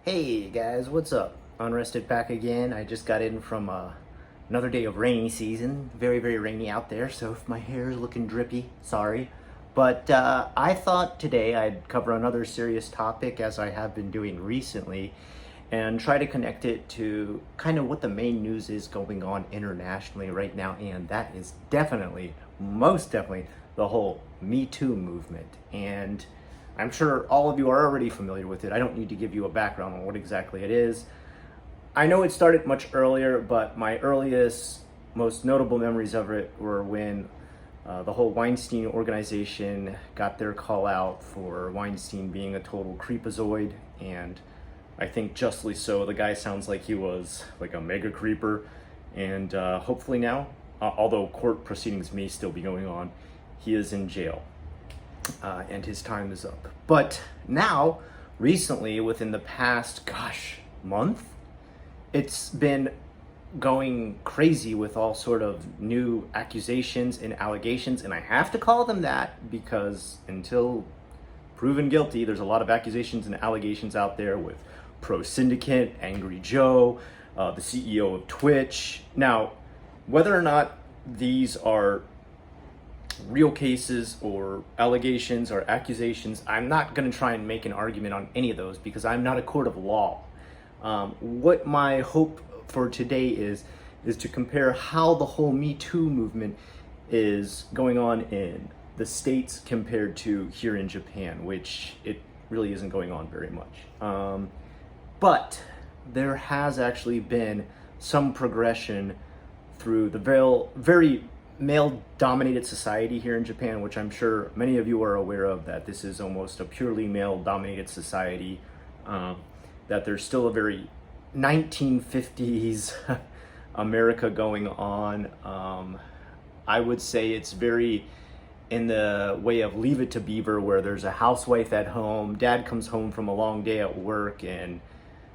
Hey guys, what's up? Unrested back again. I just got in from another day of rainy season. Very, very rainy out there, so if my hair is looking drippy, sorry. But I thought today I'd cover another serious topic as I have been doing recently and try to connect it to kind of what the main news is going on internationally right now, and that is definitely, most definitely, the whole Me Too movement. And I'm sure all of you are already familiar with it. I don't need to give you a background on what exactly it is. I know it started much earlier, but my earliest, most notable memories of it were when the whole Weinstein organization got their call out for Weinstein being a total creepazoid, and I think justly so. The guy sounds like he was like a mega creeper, and hopefully now, although court proceedings may still be going on, he is in jail. And his time is up. But now, recently, within the past, month, it's been going crazy with all sort of new accusations and allegations, and I have to call them that because until proven guilty, there's a lot of accusations and allegations out there with Pro Syndicate, Angry Joe, the CEO of Twitch. Now, whether or not these are real cases or allegations or accusations, I'm not going to try and make an argument on any of those because I'm not a court of law. What my hope for today is to compare how the whole Me Too movement is going on in the States compared to here in Japan, which it really isn't going on very much. But there has actually been some progression through the very male-dominated society here in Japan, which I'm sure many of you are aware of, that this is almost a purely male-dominated society, that there's still a very 1950s America going on. I would say it's very in the way of Leave It to Beaver, where there's a housewife at home, dad comes home from a long day at work, and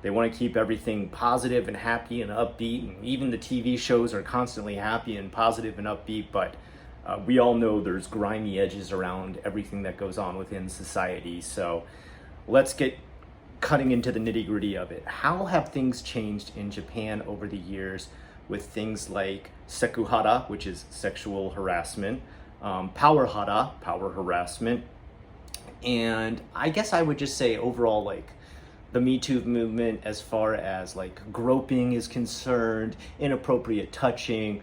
they want to keep everything positive and happy and upbeat, and even the TV shows are constantly happy and positive and upbeat, but we all know there's grimy edges around everything that goes on within society. So let's get cutting into the nitty-gritty of it. How have things changed in Japan over the years with things like sekuhara, which is sexual harassment, power hara, power harassment, and I guess I would just say overall, like, the Me Too movement as far as like groping is concerned, inappropriate touching,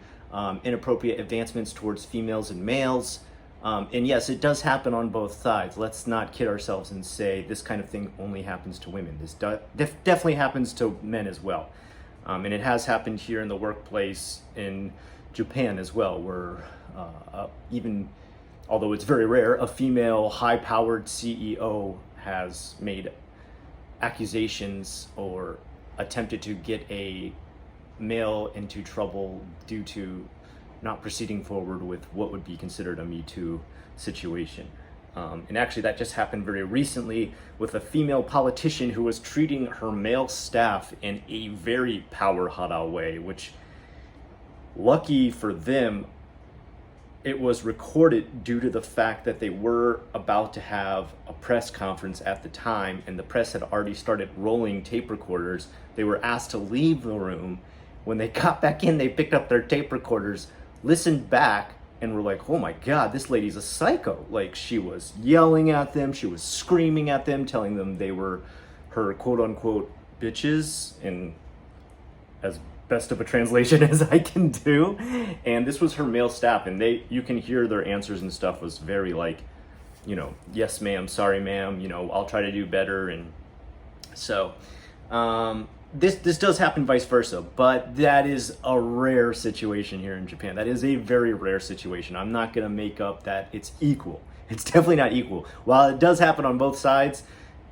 inappropriate advancements towards females and males. And yes, it does happen on both sides. Let's not kid ourselves and say this kind of thing only happens to women. This definitely happens to men as well. And it has happened here in the workplace in Japan as well, where even, although it's very rare, a female high-powered CEO has made accusations or attempted to get a male into trouble due to not proceeding forward with what would be considered a Me Too situation. And actually that just happened very recently with a female politician who was treating her male staff in a very power hara way, which, lucky for them, it was recorded due to the fact that they were about to have a press conference at the time, and the press had already started rolling tape recorders. They were asked to leave the room. When they got back in, they picked up their tape recorders, listened back, and were like, oh my God, this lady's a psycho. Like, she was yelling at them, she was screaming at them, telling them they were her quote unquote bitches, and as best of a translation as I can do. And this was her male staff, and you can hear their answers and stuff was very like, yes ma'am, sorry ma'am, I'll try to do better. And so this does happen vice versa, but that is a rare situation here in Japan. That is a very rare situation. I'm not gonna make up that it's equal. It's definitely not equal. While it does happen on both sides,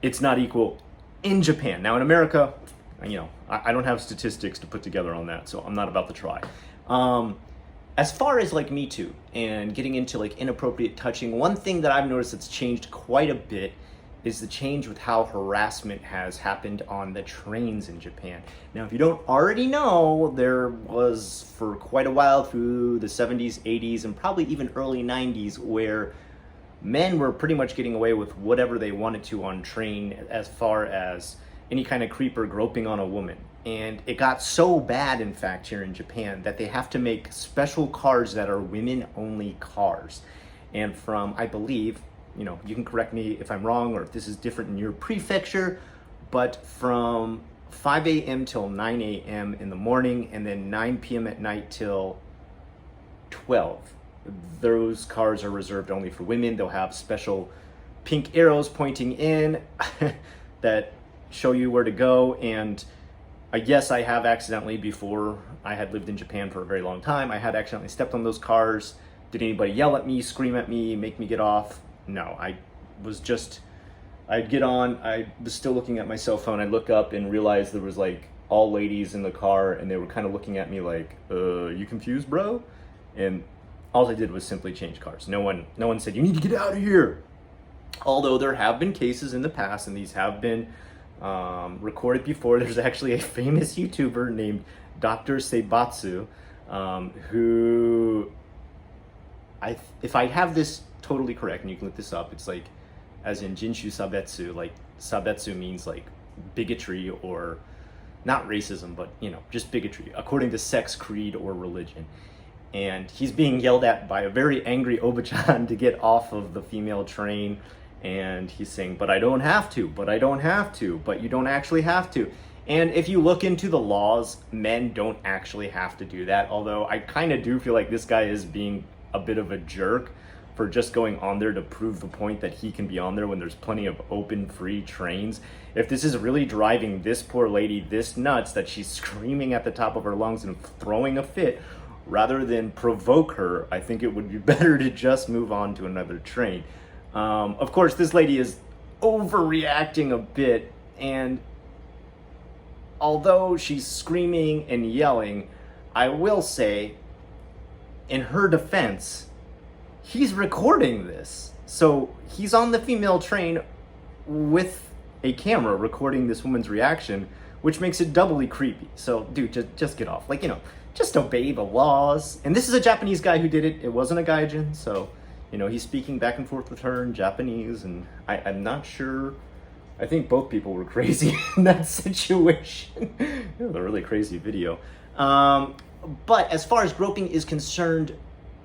it's not equal in Japan. Now in America, I don't have statistics to put together on that, so I'm not about to try. As far as like Me Too and getting into like inappropriate touching, one thing that I've noticed that's changed quite a bit is the change with how harassment has happened on the trains in Japan. Now, if you don't already know, there was for quite a while through the 70s, 80s, and probably even early 90s where men were pretty much getting away with whatever they wanted to on train as far as any kind of creeper groping on a woman. And it got so bad, in fact, here in Japan, that they have to make special cars that are women-only cars. And from, I believe, you can correct me if I'm wrong or if this is different in your prefecture, but from 5 a.m. till 9 a.m. in the morning, and then 9 p.m. at night till 12. Those cars are reserved only for women. They'll have special pink arrows pointing in that show you where to go. And yes, I have accidentally, before I had lived in Japan for a very long time, I had accidentally stepped on those cars. Did anybody yell at me, scream at me, make me get off? No, I'd get on, I was still looking at my cell phone, I'd look up and realize there was like all ladies in the car, and they were kind of looking at me like, you confused, bro? And all I did was simply change cars. No one said, you need to get out of here. Although there have been cases in the past, and these have been recorded before. There's actually a famous YouTuber named Dr. Seibatsu, who, if I have this totally correct, and you can look this up, it's like, as in Jinshu Sabetsu, like Sabetsu means like bigotry, or not racism, but just bigotry, according to sex, creed, or religion. And he's being yelled at by a very angry Obachan to get off of the female train. And he's saying, but I don't have to, but I don't have to, but you don't actually have to. And if you look into the laws, men don't actually have to do that. Although I kind of do feel like this guy is being a bit of a jerk for just going on there to prove the point that he can be on there when there's plenty of open, free trains. If this is really driving this poor lady this nuts that she's screaming at the top of her lungs and throwing a fit, rather than provoke her, I think it would be better to just move on to another train. Of course, this lady is overreacting a bit, and although she's screaming and yelling, I will say, in her defense, he's recording this. So he's on the female train with a camera recording this woman's reaction, which makes it doubly creepy. So, dude, just get off. Like, just obey the laws. And this is a Japanese guy who did it. It wasn't a gaijin, so, he's speaking back and forth with her in Japanese, and I'm not sure. I think both people were crazy in that situation. It was a really crazy video. But as far as groping is concerned,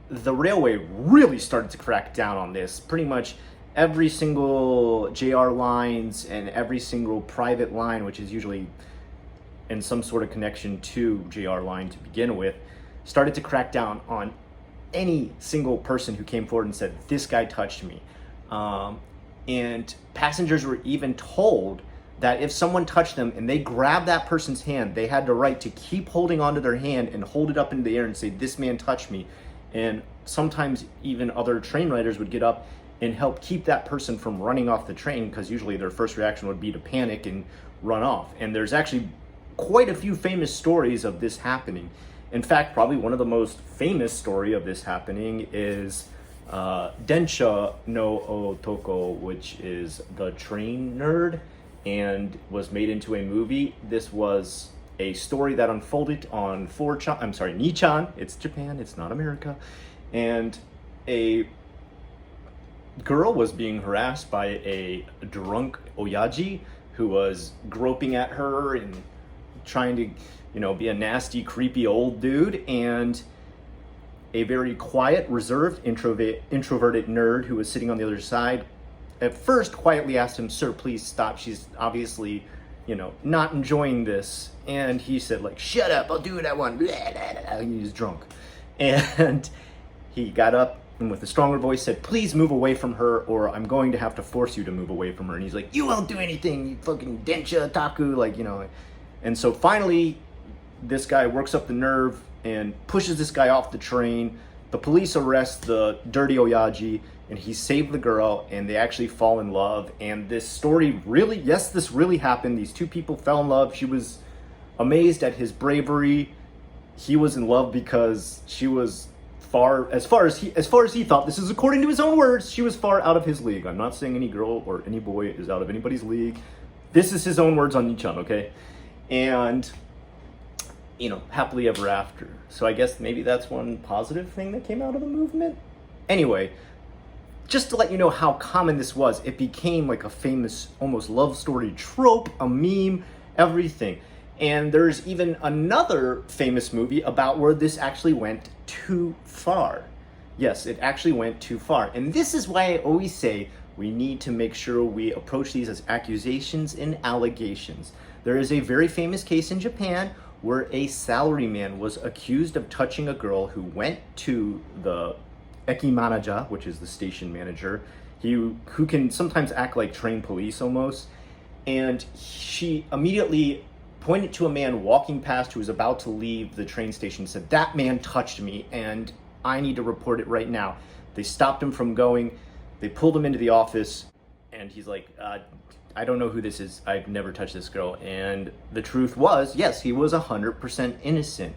the railway really started to crack down on this. Pretty much every single JR lines and every single private line, which is usually in some sort of connection to JR line to begin with, started to crack down on any single person who came forward and said, this guy touched me. And passengers were even told that if someone touched them and they grabbed that person's hand, they had the right to keep holding onto their hand and hold it up into the air and say, this man touched me. And sometimes even other train riders would get up and help keep that person from running off the train, because usually their first reaction would be to panic and run off. And there's actually quite a few famous stories of this happening. In fact, probably one of the most famous story of this happening is Densha no Otoko, which is the train nerd, and was made into a movie. This was a story that unfolded on 2chan, it's Japan, it's not America, and a girl was being harassed by a drunk oyaji who was groping at her and trying to, be a nasty, creepy old dude, and a very quiet, reserved, introverted nerd who was sitting on the other side at first quietly asked him, sir, please stop. She's obviously, not enjoying this. And he said, like, shut up, I'll do what I want. He was drunk. And he got up and with a stronger voice said, please move away from her, or I'm going to have to force you to move away from her. And he's like, you won't do anything, you fucking densha taku, And so finally, this guy works up the nerve and pushes this guy off the train. The police arrest the dirty oyaji, and he saved the girl, and they actually fall in love. And this story really, yes, this really happened. These two people fell in love. She was amazed at his bravery. He was in love because she was as far as he thought, this is according to his own words, she was far out of his league. I'm not saying any girl or any boy is out of anybody's league. This is his own words on Nichan, okay? And happily ever after. So I guess maybe that's one positive thing that came out of the movement. Anyway, just to let you know how common this was, it became like a famous, almost love story trope, a meme, everything. And there's even another famous movie about where this actually went too far. Yes, it actually went too far. And this is why I always say we need to make sure we approach these as accusations and allegations. There is a very famous case in Japan where a salaryman was accused of touching a girl who went to the eki manager, which is the station manager, who can sometimes act like trained police almost, and she immediately pointed to a man walking past who was about to leave the train station, said, "That man touched me and I need to report it right now." They stopped him from going, they pulled him into the office, and he's like, "I don't know who this is, I've never touched this girl." And the truth was, yes, he was 100% innocent.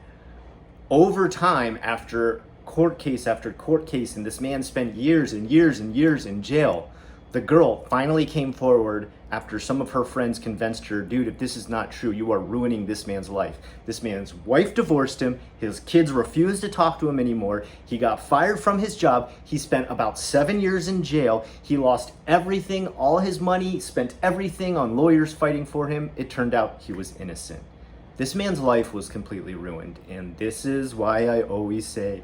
Over time, after court case after court case, and this man spent years and years and years in jail, the girl finally came forward after some of her friends convinced her, "Dude, if this is not true, you are ruining this man's life." This man's wife divorced him, his kids refused to talk to him anymore, he got fired from his job, he spent about 7 years in jail, he lost everything, all his money, spent everything on lawyers fighting for him. It turned out he was innocent. This man's life was completely ruined, and this is why I always say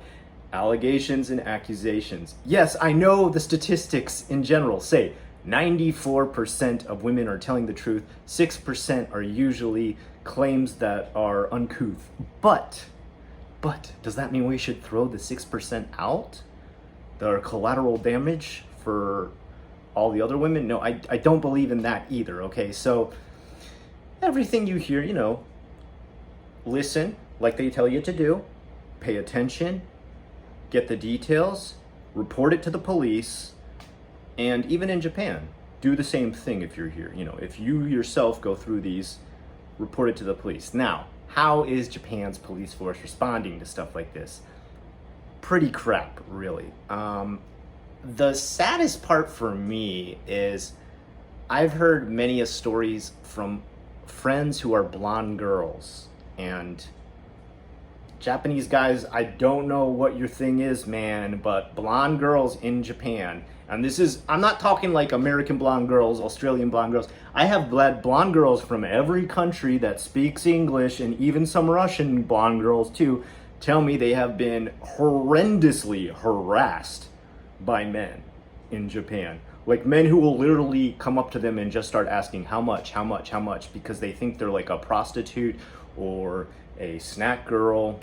allegations and accusations. Yes, I know the statistics in general say 94% of women are telling the truth, 6% are usually claims that are uncouth. But, does that mean we should throw the 6% out? The collateral damage for all the other women? No, I don't believe in that either, okay? So, everything you hear, listen like they tell you to do, pay attention, get the details, report it to the police, and even in Japan, do the same thing if you're here. If you yourself go through these, report it to the police. Now, how is Japan's police force responding to stuff like this? Pretty crap, really. The saddest part for me is I've heard many stories from friends who are blonde girls, and Japanese guys, I don't know what your thing is, man, but blonde girls in Japan, and I'm not talking like American blonde girls, Australian blonde girls. I have blonde girls from every country that speaks English, and even some Russian blonde girls too, tell me they have been horrendously harassed by men in Japan. Like men who will literally come up to them and just start asking how much, because they think they're like a prostitute or a snack girl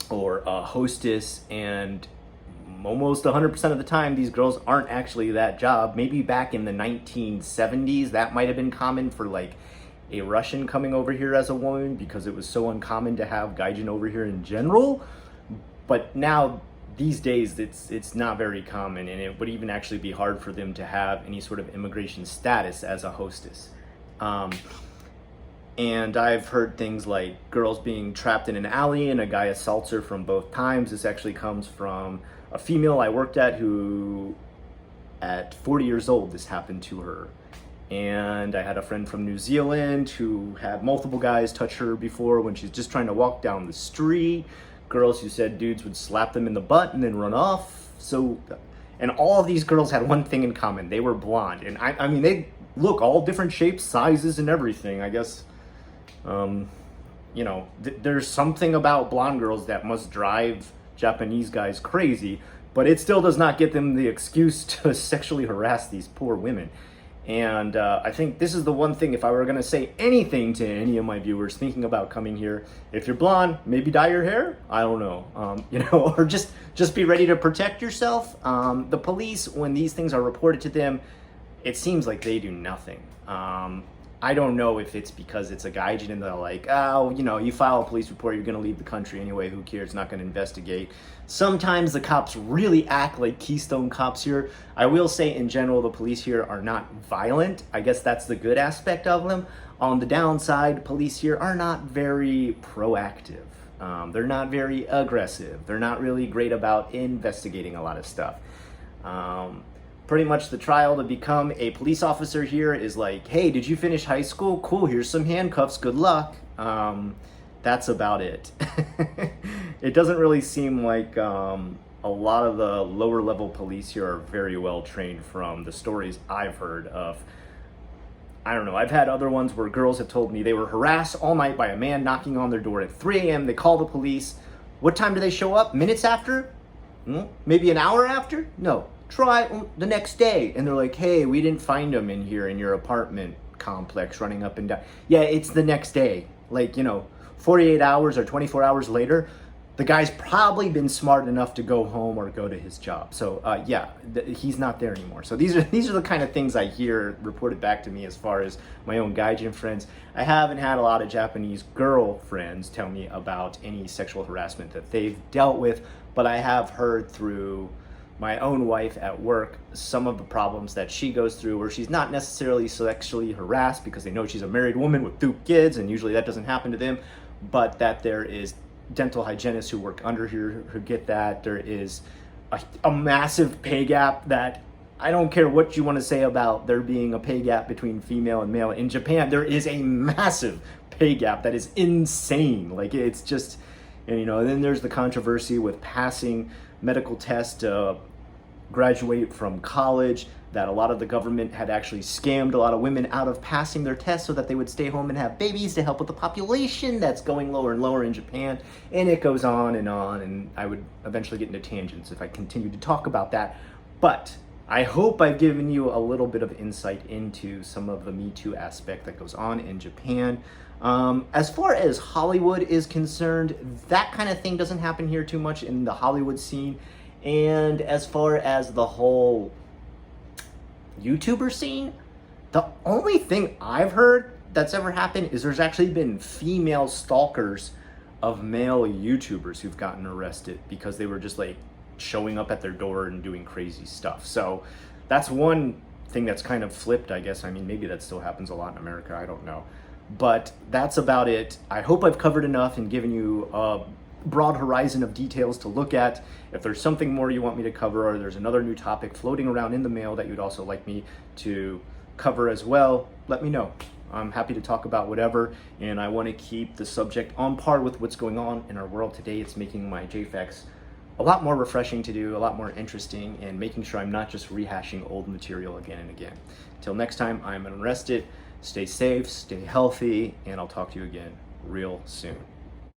or a hostess, and almost 100% of the time these girls aren't actually that job. Maybe back in the 1970s that might have been common for like a Russian coming over here as a woman, because it was so uncommon to have gaijin over here in general. But now these days it's not very common, and it would even actually be hard for them to have any sort of immigration status as a hostess. And I've heard things like girls being trapped in an alley and a guy assaults her from both times. This actually comes from a female I worked at who, at 40 years old, this happened to her. And I had a friend from New Zealand who had multiple guys touch her before when she's just trying to walk down the street. Girls who said dudes would slap them in the butt and then run off. And all of these girls had one thing in common. They were blonde. And I mean, they look all different shapes, sizes, and everything. I guess there's something about blonde girls that must drive Japanese guys crazy, but it still does not get them the excuse to sexually harass these poor women. And I think this is the one thing, if I were going to say anything to any of my viewers thinking about coming here, if you're blonde, maybe dye your hair. I don't know, or just be ready to protect yourself. The police, when these things are reported to them, it seems like they do nothing. I don't know if it's because it's a gaijin and they're like, oh, you file a police report, you're going to leave the country anyway, who cares, not going to investigate. Sometimes the cops really act like Keystone cops here. I will say in general, the police here are not violent. I guess that's the good aspect of them. On the downside, police here are not very proactive. They're not very aggressive. They're not really great about investigating a lot of stuff. Pretty much the trial to become a police officer here is like, hey, did you finish high school? Cool, here's some handcuffs, good luck. That's about it. It doesn't really seem like a a lot of the lower level police here are very well trained from the stories I've heard of. I don't know, I've had other ones where girls have told me they were harassed all night by a man knocking on their door at 3 a.m. They call the police. What time do they show up? Minutes after? Maybe an hour after? No. Try the next day. And they're like, hey, we didn't find him in here in your apartment complex running up and down. Yeah, it's the next day. Like, 48 hours or 24 hours later, the guy's probably been smart enough to go home or go to his job. So he's not there anymore. So these are the kind of things I hear reported back to me as far as my own gaijin friends. I haven't had a lot of Japanese girlfriends tell me about any sexual harassment that they've dealt with, but I have heard through my own wife at work some of the problems that she goes through, where she's not necessarily sexually harassed because they know she's a married woman with 2 kids, and usually that doesn't happen to them, but that there is dental hygienists who work under here who get that. There is a massive pay gap that I don't care what you want to say about there being a pay gap between female and male. In Japan, there is a massive pay gap that is insane. Like, it's just, and then there's the controversy with passing medical tests to graduate from college, that a lot of the government had actually scammed a lot of women out of passing their tests so that they would stay home and have babies to help with the population that's going lower and lower in Japan. And it goes on, and I would eventually get into tangents if I continued to talk about that. But I hope I've given you a little bit of insight into some of the Me Too aspect that goes on in Japan. As far as Hollywood is concerned, that kind of thing doesn't happen here too much in the Hollywood scene. And as far as the whole YouTuber scene, the only thing I've heard that's ever happened is there's actually been female stalkers of male YouTubers who've gotten arrested because they were just like showing up at their door and doing crazy stuff. So that's one thing that's kind of flipped, I guess. I mean, maybe that still happens a lot in America, I don't know. But that's about it. I hope I've covered enough and given you a broad horizon of details to look at. If there's something more you want me to cover, or there's another new topic floating around in the mail that you'd also like me to cover as well, let me know. I'm happy to talk about whatever, and I want to keep the subject on par with what's going on in our world today. It's making my JFAQs a lot more refreshing to do, a lot more interesting, and making sure I'm not just rehashing old material again and again. Till next time, I'm Unrested. Stay safe, stay healthy, and I'll talk to you again real soon.